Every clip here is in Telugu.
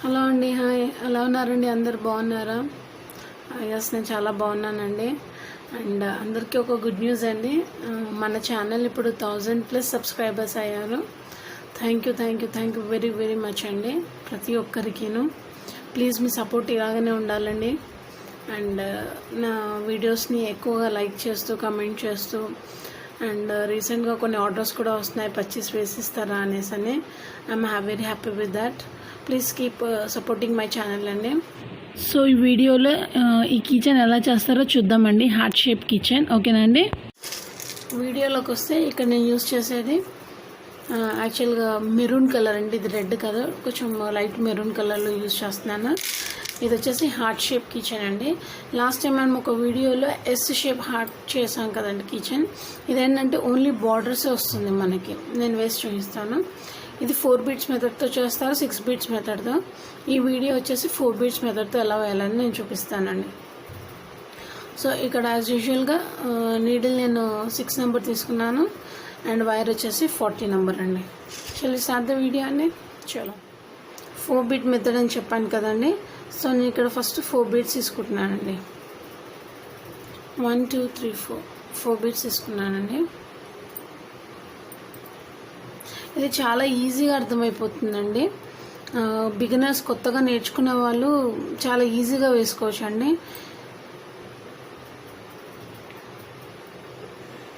హలో అండి, హాయ్. ఎలా ఉన్నారండి? అందరు బాగున్నారా? ఎస్, నేను చాలా బాగున్నానండి. అండ్ అందరికీ ఒక గుడ్ న్యూస్ అండి. మన ఛానల్ ఇప్పుడు 1000+ సబ్స్క్రైబర్స్ అయ్యారు. Thank you very very much అండి ప్రతి ఒక్కరికిను. ప్లీజ్ మీ సపోర్ట్ ఇలాగనే ఉండాలండి. అండ్ నా వీడియోస్ని ఎక్కువగా లైక్ చేస్తూ కమెంట్ చేస్తూ అండ్ రీసెంట్గా కొన్ని ఆర్డర్స్ కూడా వస్తున్నాయి, పర్చేస్ వేసిస్తారా అనేసి అని. I'm very happy with that. Please keep supporting my channel అండి. సో ఈ వీడియోలో ఈ కిచెన్ ఎలా చేస్తారో చూద్దామండి. హార్ట్ షేప్ కిచెన్, ఓకేనా అండి? వీడియోలోకి వస్తే ఇక్కడ నేను యూస్ చేసేది యాక్చువల్గా మెరూన్ కలర్ అండి. ఇది రెడ్ కలర్, కొంచెం లైట్ మెరూన్ కలర్లో యూజ్ చేస్తున్నాను. ఇది వచ్చేసి హార్ట్ షేప్ కిచెన్ అండి. లాస్ట్ టైం మనం ఒక వీడియోలో ఎస్ షేప్ హార్ట్ చేసాం కదండి కిచెన్. ఇదేంటంటే ఓన్లీ బార్డర్సే వస్తుంది మనకి. నేను వేసి చూపిస్తాను. ఇది 4 బీట్స్ మెథడ్తో చేస్తారు, 6 బీట్స్ మెథడ్తో. ఈ వీడియో వచ్చేసి 4 బీట్స్ మెథడ్తో ఎలా వేయాలని నేను చూపిస్తానండి. సో ఇక్కడ యాజ్ యూజువల్గా నీడిల్ నేను 6 నెంబర్ తీసుకున్నాను అండ్ వైర్ వచ్చేసి 40 నెంబర్ అండి. చలో స్టార్ట్ ద వీడియో అండి. చలో 4 బీట్ మెథడ్ అని చెప్పాను కదండి. సో నేను ఇక్కడ ఫస్ట్ 4 బీట్స్ తీసుకుంటున్నానండి. 1 2 3 4 బీట్స్ తీసుకున్నానండి. ఇది చాలా ఈజీగా అర్థమైపోతుందండి. బిగినర్స్ కొత్తగా నేర్చుకునే వాళ్ళు చాలా ఈజీగా వేసుకోవచ్చు అండి.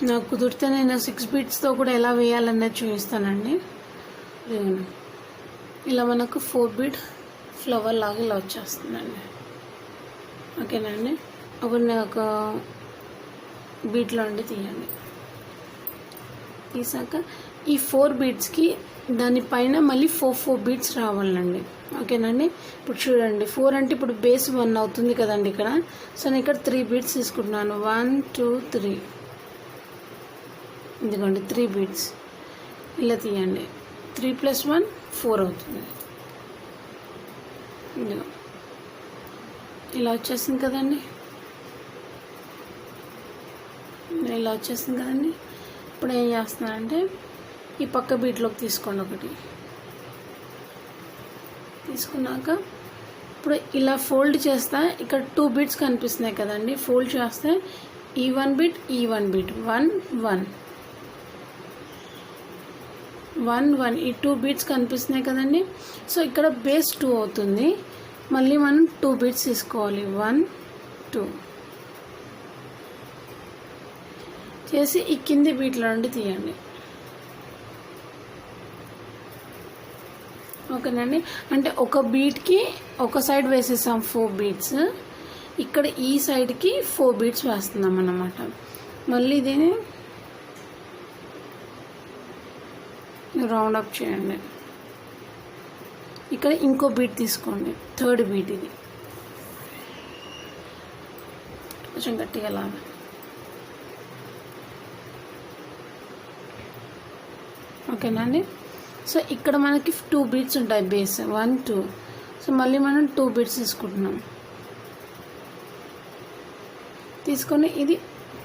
నాకు కుదిరితే నేను 6 బీట్స్తో కూడా ఎలా వేయాలన్నది చూపిస్తానండి. ఇలా మనకు 4 బీట్ ఫ్లవర్ లాగా ఇలా వచ్చేస్తుందండి, ఓకేనండి. ఒక బీట్లో ఉండి తీయండి. తీసాక ఈ 4 బీట్స్కి దానిపైన మళ్ళీ 4 బీట్స్ రావాలండి, ఓకేనండి. ఇప్పుడు చూడండి, 4 అంటే ఇప్పుడు బేస్ 1 అవుతుంది కదండి ఇక్కడ. సో నేను ఇక్కడ 3 బీట్స్ తీసుకుంటున్నాను. 1 2 3, ఇదిగోండి 3 బీట్స్ ఇలా తీయండి. 3 + 1 4 అవుతుంది. ఇదిగో ఇలా వచ్చేసింది కదండి. ఇలా వచ్చేసింది కదండి. ఇప్పుడు ఏం చేస్తున్నానంటే ఈ పక్క బీట్లోకి తీసుకోండి. ఒకటి తీసుకున్నాక ఇప్పుడు ఇలా ఫోల్డ్ చేస్తా. ఇక్కడ 2 బీట్స్ కనిపిస్తున్నాయి కదండి. ఫోల్డ్ చేస్తే ఈ 1 బీట్, ఈ 1 బీట్, 1 1 1 1 ఈ 2 బీట్స్ కనిపిస్తున్నాయి కదండి. సో ఇక్కడ బేస్ 2 అవుతుంది. మళ్ళీ మనం 2 బీట్స్ తీసుకోవాలి. 1 2 చేసి ఈ కింది బీట్లో నుండి తీయండి, ఓకేనండి. అంటే ఒక బీట్కి ఒక సైడ్ వేసేసాం 4 బీట్స్. ఇక్కడ ఈ సైడ్కి 4 బీట్స్ వేస్తున్నాం అన్నమాట. మళ్ళీ దీన్ని రౌండ్ అప్ చేయండి. ఇక్కడ ఇంకో బీట్ తీసుకోండి, 3rd బీట్. ఇది కొంచెం గట్టిగా లాగా, ఓకేనండి. సో ఇక్కడ మనకి 2 బీట్స్ ఉంటాయి బేస్ 1 2. సో మళ్ళీ మనం 2 బీట్స్ తీసుకుంటున్నాం. తీసుకొని ఇది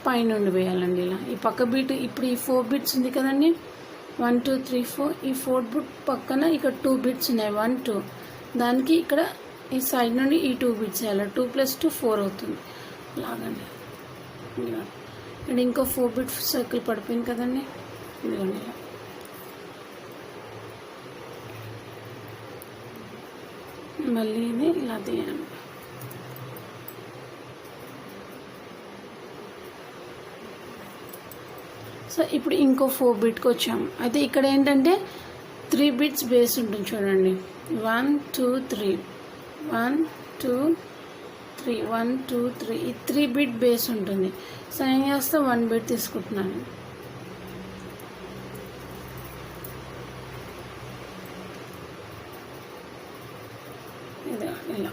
పైనుండి వేయాలండి ఇలా. ఈ పక్క బీట్ ఇప్పుడు ఈ 4 బీట్స్ ఉంది కదండి. 1 2 3 4. ఈ 4 బీట్ పక్కన ఇక్కడ 2 బీట్స్ ఉన్నాయి, 1 2. దానికి ఇక్కడ ఈ సైడ్ నుండి ఈ 2 బీట్స్ వేయాలి. 2 + 2 4 అవుతుంది. లాగండి. ఇక్కడ ఇంకో 4 బీట్ సర్కిల్ పడిపోయింది కదండి. ఇదిగోండి ఇలా. మళ్ళీ ఇది ఇలా తీయండి. సో ఇప్పుడు ఇంకో 4 బీట్కి వచ్చాము. అయితే ఇక్కడ ఏంటంటే 3 బీట్స్ బేస్ ఉంటుంది చూడండి. 1 2 3 1 2 3 1 2 3 ఈ 3 బీట్ బేస్ ఉంటుంది. సో ఏం చేస్తా 1 బీట్ తీసుకుంటున్నాను. ఇది ఇలా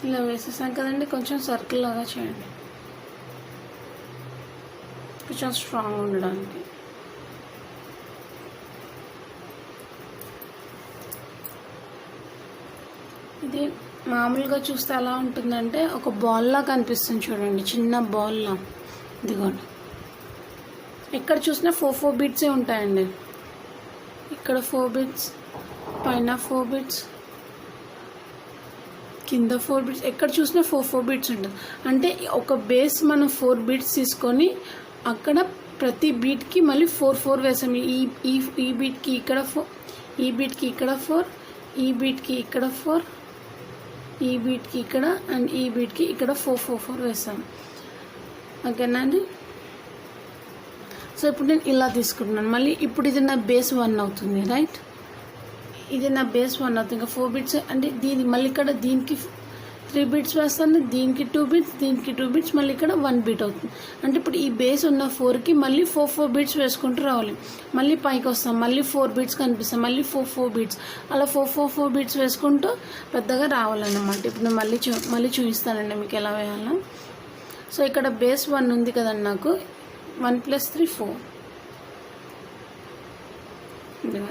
ఇలా వేసేసాం కదండి. కొంచెం సర్కిల్ లాగా చేయండి, కొంచెం స్ట్రాంగ్ ఉండడానికి. ఇది మామూలుగా చూస్తే ఎలా ఉంటుందంటే ఒక బాల్లా కనిపిస్తుంది చూడండి, చిన్న బాల్లా. ఇదిగోండి, ఎక్కడ చూసినా 4 బీట్సే ఉంటాయండి. ఇక్కడ 4 బీట్స్, పైన 4 బీట్స్, కింద 4 బీట్స్, ఎక్కడ చూసినా 4 బీట్స్ ఉంటుంది. అంటే ఒక బేస్ మనం 4 బీట్స్ తీసుకొని అక్కడ ప్రతి బీట్కి మళ్ళీ 4 వేసాము. ఈ బీట్కి ఇక్కడ 4, ఈ బీట్కి ఇక్కడ 4, ఈ బీట్కి ఇక్కడ 4, ఈ బీట్కి ఇక్కడ, అండ్ ఈ బీట్కి ఇక్కడ 4 వేసాము. ఓకేనా అండి. సో ఇప్పుడు నేను ఇలా తీసుకుంటున్నాను. మళ్ళీ ఇప్పుడు ఇది నా బేస్ 1 అవుతుంది, రైట్. ఇది నా బేస్ 1 అవుతుంది. ఇంకా 4 బీట్స్ అంటే దీని మళ్ళీ ఇక్కడ దీనికి 3 బీట్స్ వేస్తాను, దీనికి 2 బీట్స్, దీనికి 2 బీట్స్, మళ్ళీ ఇక్కడ 1 బీట్ అవుతుంది. అంటే ఇప్పుడు ఈ బేస్ ఉన్న 4కి మళ్ళీ 4 బీట్స్ వేసుకుంటూ రావాలి. మళ్ళీ పైకి వస్తాం, మళ్ళీ 4 బీట్స్ కనిపిస్తాం, మళ్ళీ 4 బీట్స్, అలా 4 బీట్స్ వేసుకుంటూ పెద్దగా రావాలన్నమాట. ఇప్పుడు నేను మళ్ళీ చూపిస్తానండి మీకు ఎలా వేయాలో. సో ఇక్కడ బేస్ 1 ఉంది కదండి, నాకు 1 + 3 4,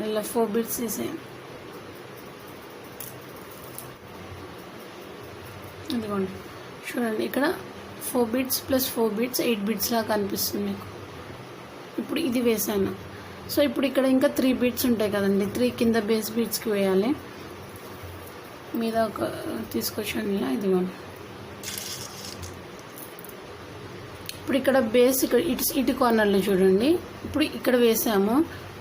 ఇలా 4 బీట్స్ తీసేయండి. ఇదిగోండి చూడండి, ఇక్కడ 4 బీట్స్ + 4 బీట్స్ 8 బీట్స్ లాగా కనిపిస్తుంది మీకు. ఇప్పుడు ఇది వేసాను. సో ఇప్పుడు ఇక్కడ ఇంకా 3 బీట్స్ ఉంటాయి కదండి, 3 కింద బేస్ బీట్స్కి వేయాలి. మీద ఒక తీసుకొచ్చాను ఇలా. ఇదిగోండి, ఇప్పుడు ఇక్కడ బేస్ ఇక్కడ ఇటు కార్నర్లో చూడండి. ఇప్పుడు ఇక్కడ వేసాము,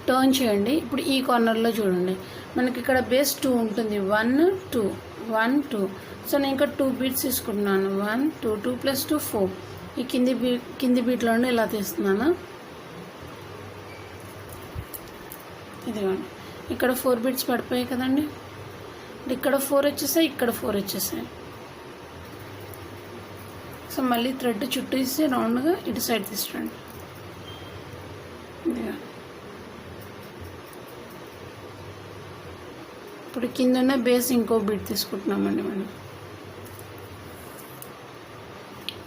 టర్న్ చేయండి. ఇప్పుడు ఈ కార్నర్లో చూడండి, మనకి ఇక్కడ బేస్ 2 ఉంటుంది. 1 2 1 2. సో నేను ఇంకా 2 బీట్స్ తీసుకుంటున్నాను. 1 2 2 + 2 4. ఈ కింది బీట్లో ఇలా తీస్తున్నాను. ఇదిగోండి, ఇక్కడ 4 బీట్స్ పడిపోయాయి కదండి. ఇక్కడ 4 వచ్చేసాయి, ఇక్కడ 4 వచ్చేసాయి. సో మళ్ళీ థ్రెడ్ చుట్టూ ఇస్తే రౌండ్గా ఇటు సైడ్ తీసుకోండి. ఇప్పుడు కింద ఉన్న బేస్ ఇంకో బీట్ తీసుకుంటున్నామండి మనం.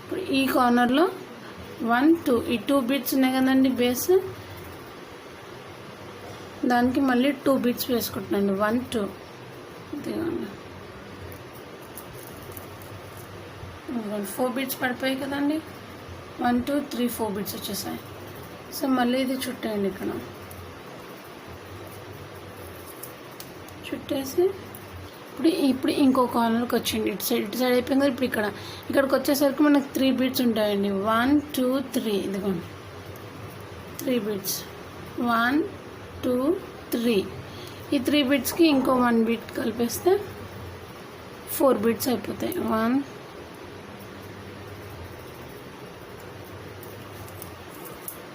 ఇప్పుడు ఈ కార్నర్లో 1 2 ఈ 2 బీట్స్ ఉన్నాయి కదండి బేస్, దానికి మళ్ళీ 2 బీట్స్ వేసుకుంటున్నాను. 1 2. ఇదిగోండి, 4 బీట్స్ పడిపోయాయి కదండి. 1 2 3 4 బీట్స్ వచ్చేసాయి. సో మళ్ళీ ఇది చుట్టేయండి. ఇక్కడ చుట్టేసి ఇప్పుడు ఇంకో కార్నర్కి వచ్చింది. ఇటు సైడ్ అయిపోయింది. ఇప్పుడు ఇక్కడికి వచ్చేసరికి మనకు 3 బీట్స్ ఉంటాయండి. 1 2 3. ఇదిగోండి 3 బీట్స్, 1 2 3. ఈ 3 బీట్స్కి ఇంకో 1 బీట్ కలిపేస్తే 4 బీట్స్ అయిపోతాయి. 1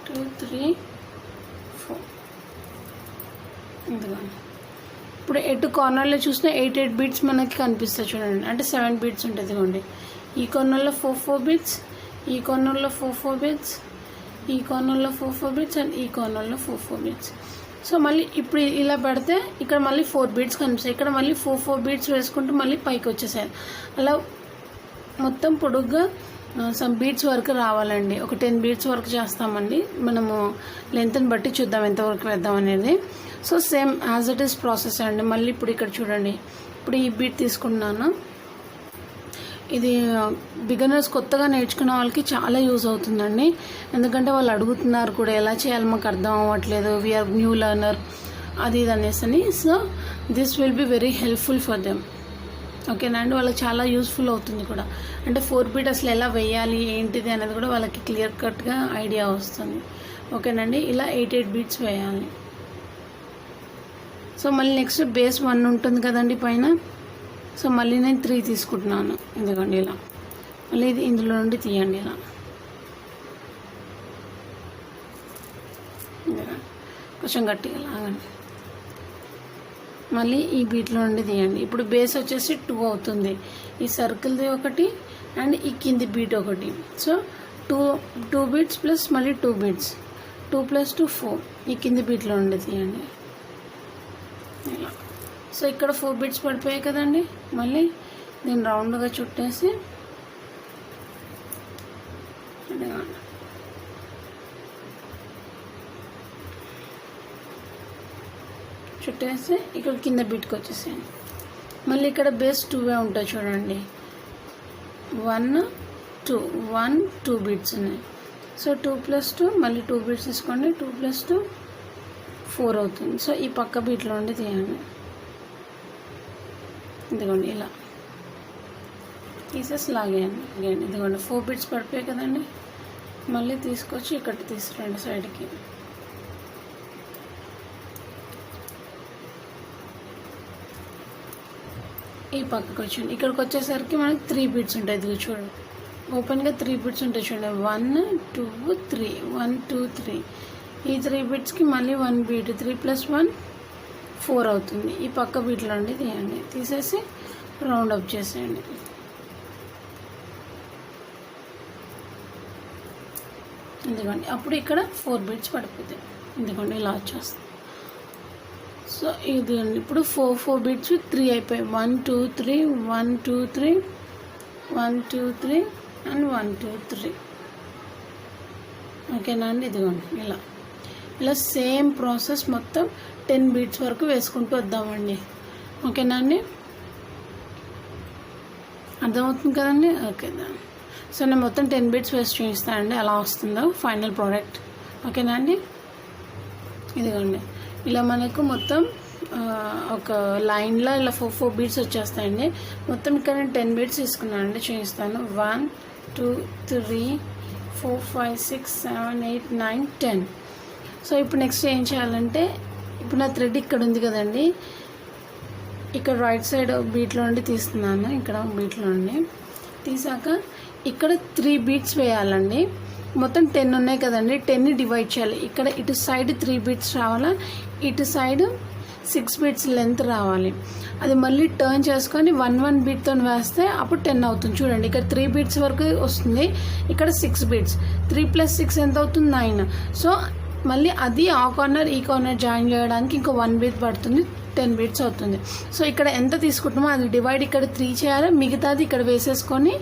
2 3 4. ఇదిగోండి, ఇప్పుడు ఎటు కార్నర్లో చూసినా 8 బీట్స్ మనకి కనిపిస్తాయి చూడండి. అంటే 7 బీట్స్ ఉంటుంది. ఇదిగోండి, ఈ కార్నర్లో 4 బీట్స్, ఈ కార్నర్లో 4 బీట్స్, ఈ కార్నర్లో 4 బీట్స్, అండ్ ఈ కార్నర్లో 4 బీట్స్. సో మళ్ళీ ఇప్పుడు ఇలా పెడితే ఇక్కడ మళ్ళీ 4 బీట్స్ కనిపిస్తాయి. ఇక్కడ మళ్ళీ 4 బీట్స్ వేసుకుంటూ మళ్ళీ పైకి వచ్చేసాయి. అలా మొత్తం పొడుగ్గా సమ్ బీట్స్ వరకు రావాలండి. ఒక 10 బీట్స్ వరకు చేస్తామండి. మనము లెంత్ని బట్టి చూద్దాం ఎంతవరకు వేద్దాం అనేది. So same as it is process అండి. మళ్ళీ ఇప్పుడు ఇక్కడ చూడండి, ఇప్పుడు ఈ బీట్ తీసుకున్నాను. ఇది బిగినర్స్ కొత్తగా నేర్చుకునే వాళ్ళకి చాలా యూజ్ అవుతుందండి. ఎందుకంటే వాళ్ళు అడుగుతున్నారు కూడా, ఎలా చేయాలి మాకు అర్థం అవ్వట్లేదు, వీఆర్ న్యూ లెర్నర్, అది ఇది అనేసి. So this will be very helpful for them. ఓకేనా అండి, వాళ్ళకి చాలా యూస్ఫుల్ అవుతుంది కూడా. అంటే 4 బీట్ అసలు ఎలా వేయాలి ఏంటిది అనేది కూడా వాళ్ళకి క్లియర్ కట్గా ఐడియా వస్తుంది. ఓకేనండి, ఇలా 8 బీట్స్ వేయాలి. సో మళ్ళీ నెక్స్ట్ బేస్ 1 ఉంటుంది కదండి పైన. సో మళ్ళీ నేను 3 తీసుకుంటున్నాను. ఇదిగోండి ఇలా, మళ్ళీ ఇది ఇందులో నుండి తీయండి. ఇలా కొంచెం గట్టిగా లాగండి. మళ్ళీ ఈ బీట్లో నుండి తీయండి. ఇప్పుడు బేస్ వచ్చేసి 2 అవుతుంది. ఈ సర్కిల్ది ఒకటి అండ్ ఈ కింది బీట్ ఒకటి. సో 2 బీట్స్ ప్లస్ మళ్ళీ 2 బీట్స్, 2 + 2 4. ఈ కింది బీట్లో నుండి తీయండి ఇలా. సో ఇక్కడ 4 బీట్స్ పడిపోయాయి కదండి. మళ్ళీ దీన్ని రౌండ్గా చుట్టేసి ఇక్కడ కింద బీట్కి వచ్చేసేయండి. మళ్ళీ ఇక్కడ బేస్ 2 ఉంటాయి చూడండి, 1 2 1 2 బీట్స్ ఉన్నాయి. సో 2 + 2 మళ్ళీ 2 బీట్స్ తీసుకోండి, 2 + 2 4 అవుతుంది. సో ఈ పక్క బీట్లో ఉండి తీయండి, ఇదిగోండి ఇలా తీసేసి లాగేయండి. ఇదిగోండి 4 బీట్స్ పడిపోయాయి కదండి. మళ్ళీ తీసుకొచ్చి ఇక్కడ తీసుకురండి సైడ్కి. ఈ పక్కకు వచ్చండి. ఇక్కడికి వచ్చేసరికి మనకి 3 బీట్స్ ఉంటాయి. ఇది చూడండి, ఓపెన్గా 3 బీట్స్ ఉంటాయి చూడండి, 1 2 3 1 2 3. ఈ 3 బీట్స్కి మళ్ళీ 1 బీట్, 3 + 1 4 అవుతుంది. ఈ పక్క బీట్లో ఉండి తీయండి, తీసేసి రౌండ్ అప్ చేసేయండి. ఇదిగోండి అప్పుడు ఇక్కడ 4 బీట్స్ పడిపోతాయి. ఇదిగోండి ఇలా వచ్చేస్తుంది. సో ఇది అండి ఇప్పుడు 4 బీట్స్ 3 అయిపోయాయి. 1 2 3 1 2 3 1 2 3 అండ్ 1 2 3. ఓకేనా అండి. ఇదిగోండి ఇలా సేమ్ ప్రాసెస్ మొత్తం 10 బీట్స్ వరకు వేసుకుంటూ వద్దామండి. ఓకేనా అండి, అర్థమవుతుంది కదండి. ఓకే, సో నేను మొత్తం 10 బీట్స్ వేసి చూపిస్తానండి ఎలా వస్తుందో ఫైనల్ ప్రోడక్ట్. ఓకేనా అండి. ఇదిగోండి ఇలా మనకు మొత్తం ఒక లైన్లో ఇలా 4 బీట్స్ వచ్చేస్తాయండి. మొత్తం ఇక్కడ నేను 10 బీట్స్ తీసుకున్నాను అండి, చూపిస్తాను. 1 2 3 4 5 6 7 8 9 10. సో ఇప్పుడు నెక్స్ట్ ఏం చేయాలంటే, ఇప్పుడు నా థ్రెడ్ ఇక్కడ ఉంది కదండి, ఇక్కడ రైట్ సైడ్ బీట్లో నుండి తీస్తున్నాను. ఇక్కడ బీట్లో నుండి తీసాక ఇక్కడ 3 బీట్స్ వేయాలండి. మొత్తం 10 ఉన్నాయి కదండి, 10ని డివైడ్ చేయాలి. ఇక్కడ ఇటు సైడ్ 3 బీట్స్ రావాలా, ఇటు సైడ్ 6 బీట్స్ లెంత్ రావాలి. అది మళ్ళీ టర్న్ చేసుకొని 1 బీట్తో వేస్తే అప్పుడు 10 అవుతుంది. చూడండి ఇక్కడ 3 బీట్స్ వరకు వస్తుంది, ఇక్కడ 6 బీట్స్, 3 + 6 ఎంత అవుతుంది 9. సో మళ్ళీ అది ఆ కార్నర్ ఈ కార్నర్ జాయిన్ చేయడానికి ఇంకో 1 బీట్ పడుతుంది, 10 బీట్స్ అవుతుంది. సో ఇక్కడ ఎంత తీసుకుంటామో అది డివైడ్ ఇక్కడ 3 చేయాలి, మిగతాది ఇక్కడ వేసేసుకొని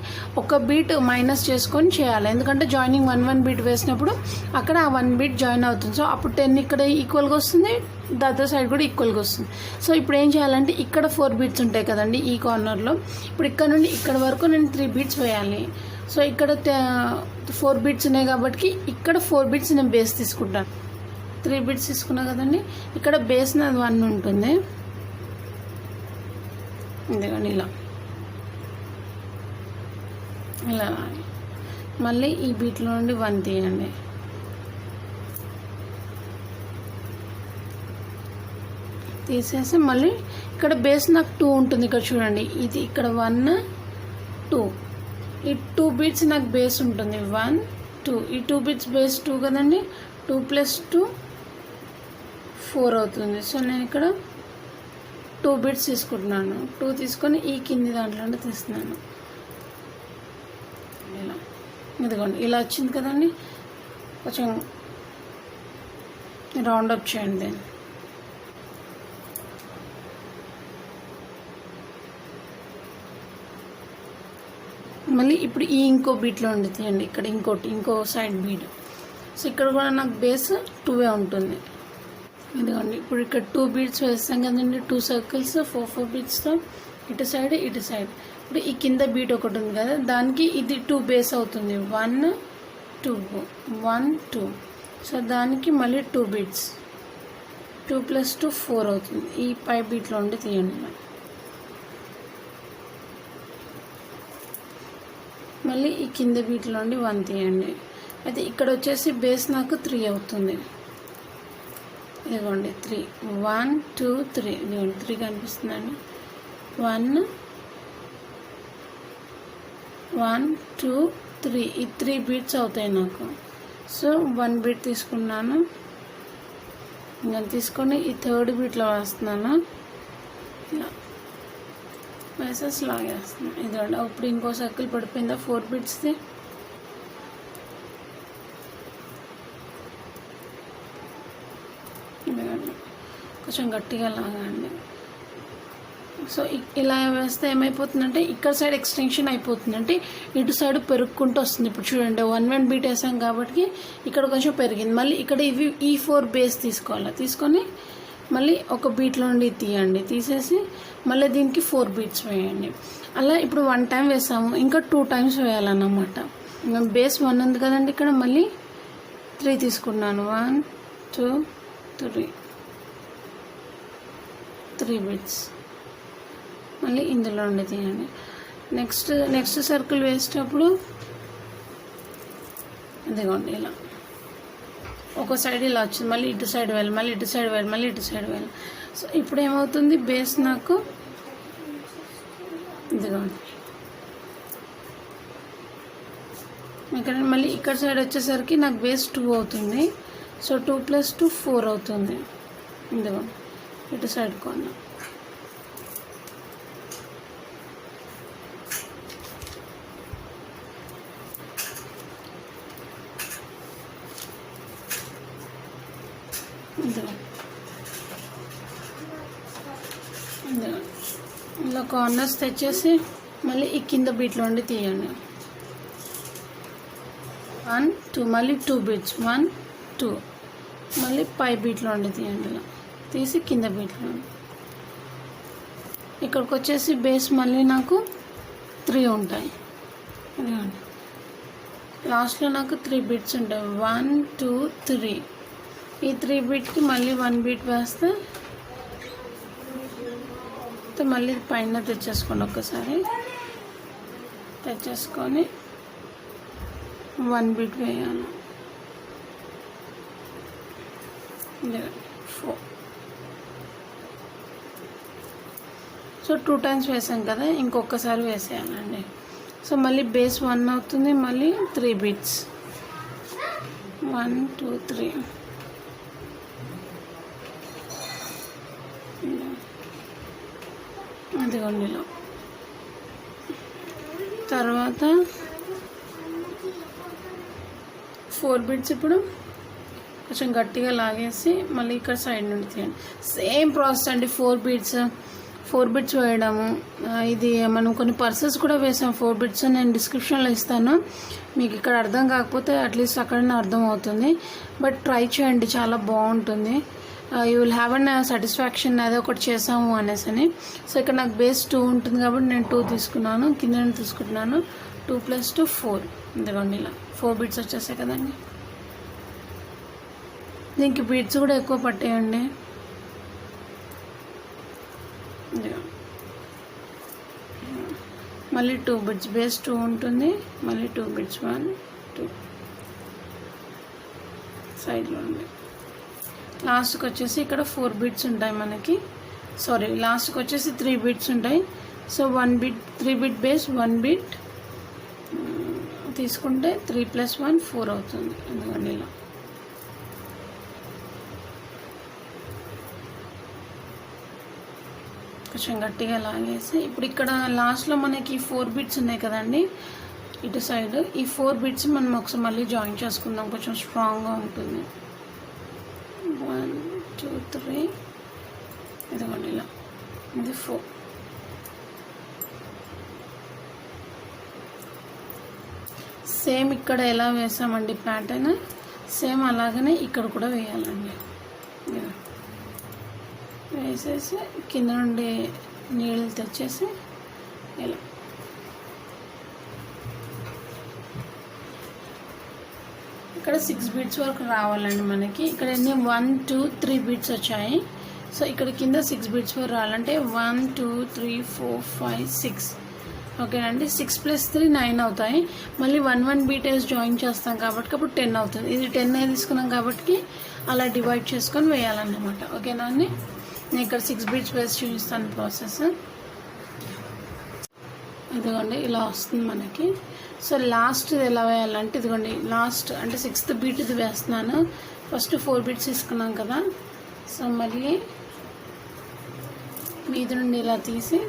ఒక బీట్ మైనస్ చేసుకొని చేయాలి. ఎందుకంటే జాయినింగ్ 1 బీట్ వేసినప్పుడు అక్కడ ఆ 1 బీట్ జాయిన్ అవుతుంది. సో అప్పుడు 10 ఇక్కడ ఈక్వల్గా వస్తుంది, ద అదర్ సైడ్ కూడా ఈక్వల్గా వస్తుంది. సో ఇప్పుడు ఏం చేయాలంటే ఇక్కడ 4 బీట్స్ ఉంటాయి కదండి ఈ కార్నర్లో, ఇప్పుడు ఇక్కడ నుండి ఇక్కడ వరకు నేను 3 బీట్స్ వేయాలి. సో ఇక్కడ 4 బీట్స్ ఉన్నాయి కాబట్టి ఇక్కడ 4 బీట్స్ నేను బేస్ తీసుకుంటాను. 3 బీట్స్ తీసుకున్నా కదండి, ఇక్కడ బేస్ నాది 1 ఉంటుంది. ఇదిగోండి ఇలా మళ్ళీ ఈ బీట్లో నుండి 1 తీయండి. తీసేసి మళ్ళీ ఇక్కడ బేస్ నాకు 2 ఉంటుంది. ఇక్కడ చూడండి, ఇది ఇక్కడ 1 2, ఈ 2 బీట్స్ నాకు బేస్ ఉంటుంది. 1 2, ఈ 2 బీట్స్ బేస్ 2 కదండి, 2 + 2 4 అవుతుంది. సో నేను ఇక్కడ 2 బీట్స్ తీసుకుంటున్నాను. 2 తీసుకొని ఈ కింది దాంట్లో తీస్తున్నాను. ఇలా ఇదిగోండి ఇలా వచ్చింది కదండి. కొంచెం రౌండ్ అప్ చేయండి. మళ్ళీ ఇప్పుడు ఈ ఇంకో బీట్లో ఉండి తీయండి. ఇక్కడ ఇంకో సైడ్ బీట్. సో ఇక్కడ కూడా నాకు బేస్ 2 ఉంటుంది. ఇదిగోండి ఇప్పుడు ఇక్కడ 2 బీట్స్ వేస్తాం కదండి, 2 సర్కిల్స్ 4 బీట్స్తో ఇటు సైడ్ ఇప్పుడు ఈ కింద బీట్ ఒకటి ఉంది కదా, దానికి ఇది 2 బేస్ అవుతుంది. 1 2 1 2. సో దానికి మళ్ళీ 2 బీట్స్, 2 + 2 4 అవుతుంది. ఈ పై బీట్లో ఉండి తీయండి. మళ్ళీ ఈ కింద బీట్లో నుండి 1 తీయండి. అయితే ఇక్కడ వచ్చేసి బేస్ నాకు 3 అవుతుంది. ఇదిగోండి 3 1 2 3. ఇదిగోండి 3 కనిపిస్తుందండి. 1 1 2 3, ఈ 3 బీట్స్ అవుతాయి నాకు. సో 1 బీట్ తీసుకున్నాను, నేను తీసుకొని ఈ 3rd బీట్లో వేస్తున్నాను. ఇలా వేసేసి లాగేస్తున్నాను. ఇదిగోండి అప్పుడు ఇంకో సర్కిల్ పడిపోయిందా 4 బీట్స్ది. కొంచెం గట్టిగా లాగండి. సో ఇలా వేస్తే ఏమైపోతుందంటే ఇక్కడ సైడ్ ఎక్స్టెన్షన్ అయిపోతుంది, అంటే ఇటు సైడ్ పెరుగుకుంటూ వస్తుంది. ఇప్పుడు చూడండి 1 బీట్ వేసాం కాబట్టి ఇక్కడ కొంచెం పెరిగింది. మళ్ళీ ఇక్కడ ఈ 4 బేస్ తీసుకోవాలి, తీసుకొని మళ్ళీ ఒక బీట్లో నుండి తీయండి, తీసేసి మళ్ళీ దీనికి 4 బీట్స్ వేయండి. అలా ఇప్పుడు 1 టైం వేసాము, ఇంకా 2 టైమ్స్ వేయాలన్నమాట. బేస్ 1 ఉంది కదండి, ఇక్కడ మళ్ళీ 3 తీసుకున్నాను. 1 2 3 బీట్స్ మళ్ళీ ఇందులో నుండి తీయండి. నెక్స్ట్ సర్కిల్ వేసేటప్పుడు ఇదిగోండి ఇలా ఒక సైడ్ ఇలా వచ్చింది, మళ్ళీ ఇటు సైడ్ వెళ్ళి, మళ్ళీ ఇటు సైడ్ వెళ్ళి, మళ్ళీ ఇటు సైడ్ వెళ్ళి. సో ఇప్పుడు ఏమవుతుంది, బేస్ నాకు ఇదిగోండి ఇక్కడ మళ్ళీ ఇక్కడ సైడ్ వచ్చేసరికి నాకు బేస్ 2 అవుతుంది. సో 2 + 2 4 అవుతుంది. ఇదిగోండి ఇటు సైడ్ కొన్నా. ఇలా కార్నర్స్ తెచ్చేసి మళ్ళీ ఈ కింద బీట్లో నుండి తీయండి. 1 2 మళ్ళీ 2 బీట్స్ 1 2 మళ్ళీ పై బీట్లో నుండి తీయండి. ఇలా తీసి కింద బీట్లో నుండి ఇక్కడికి వచ్చేసి బేస్ మళ్ళీ నాకు 3 ఉంటాయి. అదిగోండి లాస్ట్లో నాకు 3 బీట్స్ ఉంటాయి. 1 2 3 ఈ 3 బీట్కి మళ్ళీ 1 బీట్ వేస్తే మళ్ళీ పైన తెచ్చేసుకోండి. ఒక్కసారి తెచ్చేసుకొని 1 బీట్ వేయాలి. 4 సో 2 టైమ్స్ వేసాం కదా, ఇంకొకసారి వేసేయాలండి. సో మళ్ళీ బేస్ 1 అవుతుంది, మళ్ళీ 3 బీట్స్ 1 2 3 అదిగోండి. తర్వాత 4 బీట్స్ ఇప్పుడు కొంచెం గట్టిగా లాగేసి మళ్ళీ ఇక్కడ సైడ్ నుండి తీయండి. సేమ్ ప్రాసెస్ అండి. 4 బీట్స్ వేయడము. ఇది మనం కొన్ని పర్సెస్ కూడా వేసాం 4 బీట్స్, నేను డిస్క్రిప్షన్లో ఇస్తాను. మీకు ఇక్కడ అర్థం కాకపోతే అట్లీస్ట్ అక్కడనే అర్థం అవుతుంది. బట్ ట్రై చేయండి, చాలా బాగుంటుంది. You will have an satisfaction, అదే ఒకటి చేసాము అనేసి అని. సో ఇక్కడ నాకు బేస్ 2 ఉంటుంది కాబట్టి నేను 2 తీసుకున్నాను, కింద తీసుకుంటున్నాను. 2 + 2 4 ఇదిగోండి ఇలా 4 బీట్స్ వచ్చేసాయి కదండి. దీనికి బీట్స్ కూడా ఎక్కువ పట్టేయండి. మళ్ళీ 2 బీట్స్, బేస్ 2 ఉంటుంది, మళ్ళీ 2 బీట్స్ 1 2 సైడ్లో ఉంది. లాస్ట్కి వచ్చేసి ఇక్కడ 4 బీట్స్ ఉంటాయి మనకి. లాస్ట్కి వచ్చేసి 3 బీట్స్ ఉంటాయి. So 1 beat 3 beat base 1 beat తీసుకుంటే 3 + 1 4 అవుతుంది. ఎందుకండి ఇలా కొంచెం గట్టిగా లాగేసి ఇప్పుడు ఇక్కడ లాస్ట్లో మనకి 4 బీట్స్ ఉన్నాయి కదండి ఇటు సైడ్. ఈ 4 బీట్స్ మనం ఒకసారి మళ్ళీ జాయిన్ చేసుకుందాం, కొంచెం స్ట్రాంగ్గా ఉంటుంది. 1 2 3 ఇదిగోండి ఇలా, ఇది 4. సేమ్ ఇక్కడ ఎలా వేసామండి ప్యాటర్న్, సేమ్ అలాగనే ఇక్కడ కూడా వేయాలండి. వేసేసి కింద నుండి నీళ్ళు తెచ్చేసి ఇలా ఇక్కడ 6 బీట్స్ వరకు రావాలండి మనకి. ఇక్కడ ఎన్ని 1 2 3 బీట్స్ వచ్చాయి. సో ఇక్కడ కింద 6 బీట్స్ వరకు రావాలంటే 1 2 3 4 5 6 ఓకేనండి. 6 + 3 9 అవుతాయి. మళ్ళీ 1 బీట్ వేసి జాయిన్ చేస్తాం కాబట్టి అప్పుడు 10 అవుతుంది. ఇది 10 తీసుకున్నాం కాబట్టి అలా డివైడ్ చేసుకొని వేయాలన్నమాట. ఓకేనా అండి. నేను ఇక్కడ 6 బీట్స్ వేసి చూపిస్తాను ప్రాసెస్. ఇదిగోండి ఇలా వస్తుంది మనకి. సో లాస్ట్ ఇది ఎలా వేయాలంటే ఇదిగోండి లాస్ట్ అంటే 6th బీట్ ఇది వేస్తున్నాను. ఫస్ట్ 4 బీట్స్ తీసుకున్నాం కదా. సో మళ్ళీ మీద నుండి ఇలా తీసి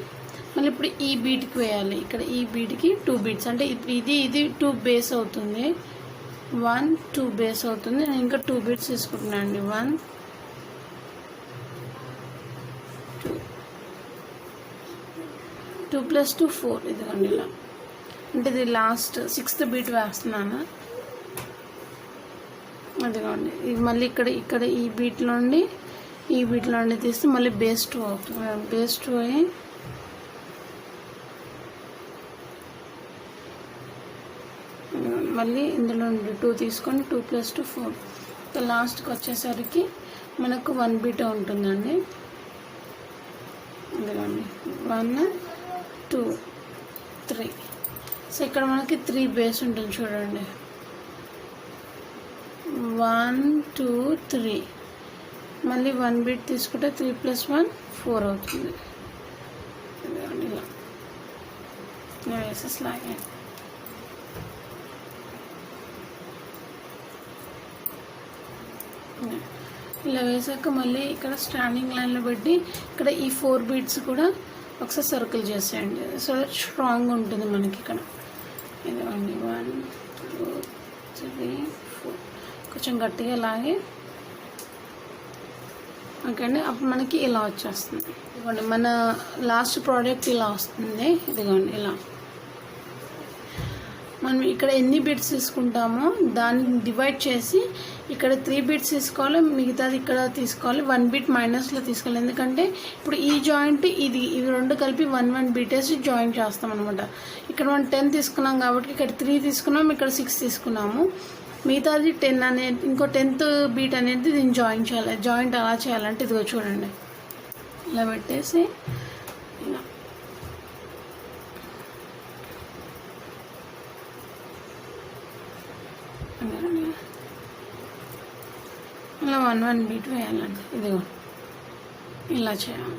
మళ్ళీ ఇప్పుడు ఈ బీట్కి వేయాలి. ఇక్కడ ఈ బీట్కి 2 బీట్స్ అంటే ఇది 2 బేస్ అవుతుంది. 1 2 బేస్ అవుతుంది. నేను ఇంకా 2 బీట్స్ తీసుకుంటున్నాను అండి. 1 2 + 2 4 ఇదిగోండి ఇలా. అంటే ఇది లాస్ట్ 6th బీట్ వేస్తున్నాను. అదిగోండి ఇది మళ్ళీ ఇక్కడ ఈ బీట్ నుండి ఈ వీటిలో నుండి తీస్తే మళ్ళీ బేస్ 2 అవుతుంది. బేస్ 2 అయ్యి మళ్ళీ ఇందులో నుండి 2 తీసుకొని 2 + 2 4. లాస్ట్కి వచ్చేసరికి మనకు 1 బీట్ ఉంటుందండి. ఇదిగోండి 1 2 3. సో ఇక్కడ మనకి 3 బేస్ ఉంటుంది చూడండి. 1 2 3. మళ్ళీ 1 బీట్ తీసుకుంటే 3 + 1 4 అవుతుంది. ఇదిగోండి ఇలా వేసేసి లాగే. ఇలా వేసాక మళ్ళీ ఇక్కడ స్టాండింగ్ లైన్లో పెట్టి ఇక్కడ ఈ 4 బీట్స్ కూడా ఒకసారి సర్కిల్ చేసేయండి. సో దట్ స్ట్రాంగ్ ఉంటుంది మనకి ఇక్కడ. ఇదిగోండి 1 2 3 4. కొంచెం గట్టిగా లాగి ఓకే అండి. అప్పుడు మనకి ఇలా వచ్చేస్తుంది. ఇదిగోండి మన లాస్ట్ ప్రోడక్ట్ ఇలా వస్తుంది. ఇదిగోండి ఇలా మనం ఇక్కడ ఎన్ని బిట్స్ తీసుకుంటామో దాన్ని డివైడ్ చేసి ఇక్కడ 3 బిట్స్ తీసుకోవాలి, మిగతాది ఇక్కడ తీసుకోవాలి. 1 బిట్ మైనస్లో తీసుకోవాలి. ఎందుకంటే ఇప్పుడు ఈ జాయింట్ ఇవి 2 కలిపి 1 బిట్ వేసి జాయింట్ చేస్తాం అనమాట. ఇక్కడ మనం 10 తీసుకున్నాం కాబట్టి ఇక్కడ 3 తీసుకున్నాము, ఇక్కడ 6 తీసుకున్నాము. మిగతాది 10 అనేది ఇంకో 10th బీట్ అనేది దీన్ని జాయిన్ చేయాలి. జాయింట్ అలా చేయాలంటే ఇదిగో చూడండి ఇలా పెట్టేసి ఇలా ఇలా 1 బీట్ వేయాలండి. ఇదిగో ఇలా చేయాలి.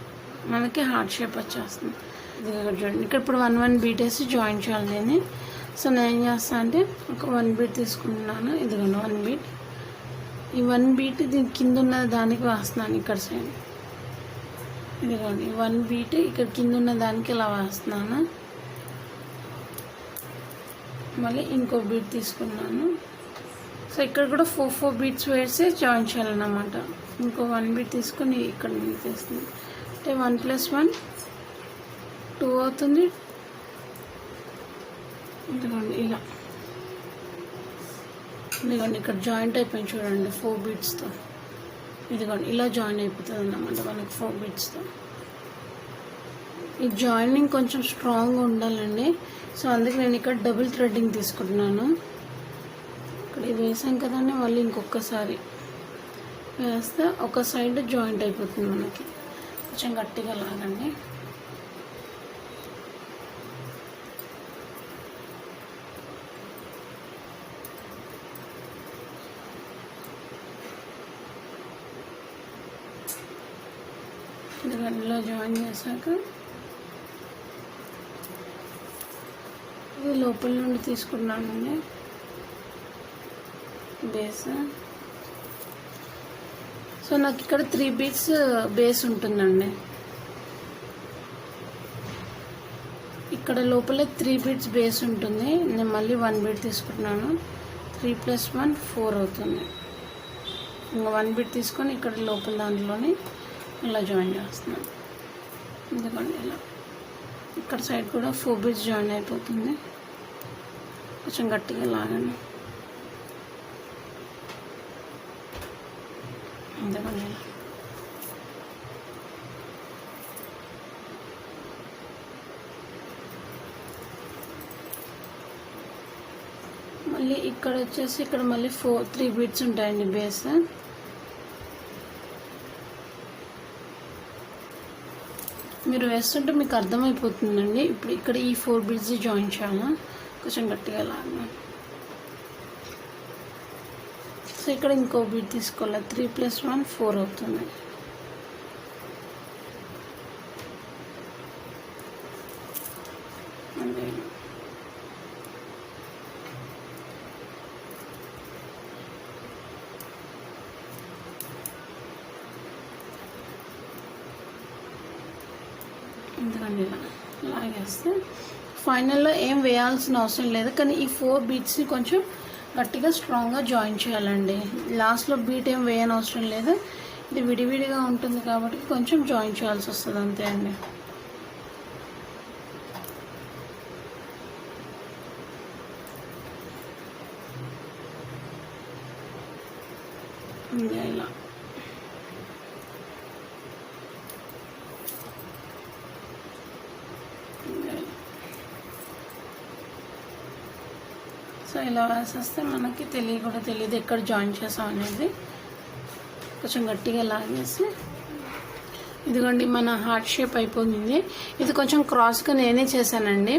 మనకి హార్ట్ షేప్ వచ్చేస్తుంది. ఇదిగో చూడండి ఇక్కడ ఇప్పుడు 1 బీట్ వేసి జాయిన్ చేయాలి దీన్ని. సో నేను ఏం చేస్తాను అంటే ఒక 1 బీట్ తీసుకుంటున్నాను. ఇదిగోండి 1 బీట్. ఈ 1 బీట్ దీని కింద ఉన్న దానికి వేస్తున్నాను ఇక్కడ సైడ్. ఇదిగోండి 1 బీట్ ఇక్కడ కింద ఉన్న దానికి ఇలా వేస్తున్నాను. మళ్ళీ ఇంకో బీట్ తీసుకున్నాను. సో ఇక్కడ కూడా 4 బీట్స్ వేసి జాయిన్ చేయాలన్నమాట. ఇంకో 1 బీట్ తీసుకొని ఇక్కడ తీస్తుంది అంటే 1 + 1 2 అవుతుంది. ఇదిగోండి ఇలా ఇదిగోండి ఇక్కడ జాయింట్ అయిపోయింది చూడండి 4 బీట్స్తో. ఇదిగోండి ఇలా జాయిన్ అయిపోతుంది అన్నమాట మనకి 4 బీట్స్తో. ఈ జాయినింగ్ కొంచెం స్ట్రాంగ్గా ఉండాలండి. సో అందుకే నేను ఇక్కడ డబుల్ థ్రెడ్డింగ్ తీసుకుంటున్నాను. ఇక్కడ ఇది వేసాం కదండి, మళ్ళీ ఇంకొకసారి వేస్తే ఒక సైడ్ జాయింట్ అయిపోతుంది మనకి. కొంచెం గట్టిగా లాగండి. ఇలా జాయిన్ చేశాక ఇది లోపల నుండి తీసుకున్నానండి బేస్. సో నాకు ఇక్కడ 3 బీట్స్ బేస్ ఉంటుందండి. ఇక్కడ లోపల 3 బీట్స్ బేస్ ఉంటుంది. నేను మళ్ళీ 1 బీట్ తీసుకుంటున్నాను. 3 + 1 4 అవుతుంది. ఇంకా 1 బీట్ తీసుకొని ఇక్కడ లోపల దాంట్లోని ఇలా జాయిన్ చేస్తున్నాను. ఎందుకంటే ఇలా ఇక్కడ సైడ్ కూడా 4 బీట్స్ జాయిన్ అయిపోతుంది. కొంచెం గట్టిగా లాగండి. ఎందుకంటే మళ్ళీ ఇక్కడ వచ్చేసి ఇక్కడ మళ్ళీ 3 బీట్స్ ఉంటాయండి బేస్. మీరు వేస్తుంటే మీకు అర్థమైపోతుందండి. ఇప్పుడు ఇక్కడ ఈ 4 బీట్స్ జాయిన్ చేయాలి. కొంచెం గట్టిగా లాగా. సో ఇక్కడ ఇంకో బీట్ తీసుకోవాలి. 3 + 1 4 అవుతుంది. ఎందుకండి ఇలా లాగేస్తే ఫైనల్లో ఏం వేయాల్సిన అవసరం లేదు. కానీ ఈ 4 బీట్స్ని కొంచెం గట్టిగా స్ట్రాంగ్గా జాయిన్ చేయాలండి. లాస్ట్లో బీట్ ఏం వేయని అవసరం లేదు. ఇది విడివిడిగా ఉంటుంది కాబట్టి కొంచెం జాయిన్ చేయాల్సి వస్తుంది అంతే అండి. ఇలా ఇలా వేసేస్తే మనకి తెలియదు ఎక్కడ జాయిన్ చేసాం అనేది. కొంచెం గట్టిగా లాగేసి ఇదిగోండి మన హార్ట్ షేప్ అయిపోయింది. ఇది కొంచెం క్రాస్గా నేనే చేశానండి,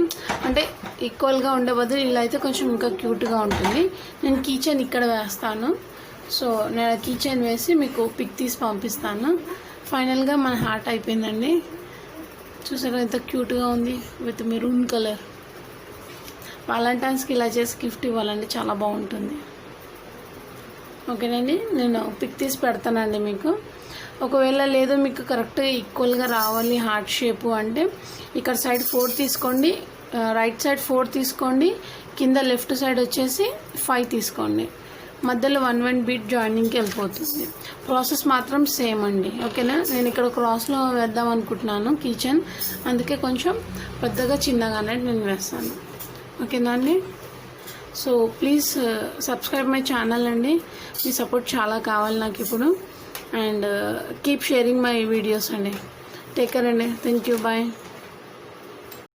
అంటే ఈక్వల్గా ఉండే బదులు ఇలా అయితే కొంచెం ఇంకా క్యూట్గా ఉంటుంది. నేను కీ చైన్ ఇక్కడ వేస్తాను. సో నేను కీ చైన్ వేసి మీకు పిక్ తీసి పంపిస్తాను. ఫైనల్గా మన హార్ట్ అయిపోయిందండి. చూసారా ఎంత క్యూట్గా ఉంది విత్ మెరూన్ కలర్. వాలంటైన్స్కి ఇలా చేసి గిఫ్ట్ ఇవ్వాలండి, చాలా బాగుంటుంది. ఓకేనండి, నేను పిక్ తీసి పెడతానండి మీకు. ఒకవేళ లేదు మీకు కరెక్ట్గా ఈక్వల్గా రావాలి హార్ట్ షేపు అంటే ఇక్కడ సైడ్ 4 తీసుకోండి, రైట్ సైడ్ 4 తీసుకోండి, కింద లెఫ్ట్ సైడ్ వచ్చేసి 5 తీసుకోండి. మధ్యలో 1 బీట్ జాయినింగ్కి వెళ్ళిపోతుంది. ప్రాసెస్ మాత్రం సేమ్ అండి. ఓకేనా, నేను ఇక్కడ క్రాస్లో వేద్దాం అనుకుంటున్నాను కిచెన్, అందుకే కొంచెం పెద్దగా చిన్నగానే నేను వేస్తాను. ఓకేనా అండి. So please subscribe my channel అండి. మీ సపోర్ట్ చాలా కావాలి నాకు ఇప్పుడు. And keep sharing my videos అండి. టేక్ కేర్ అండి. Thank you. బాయ్.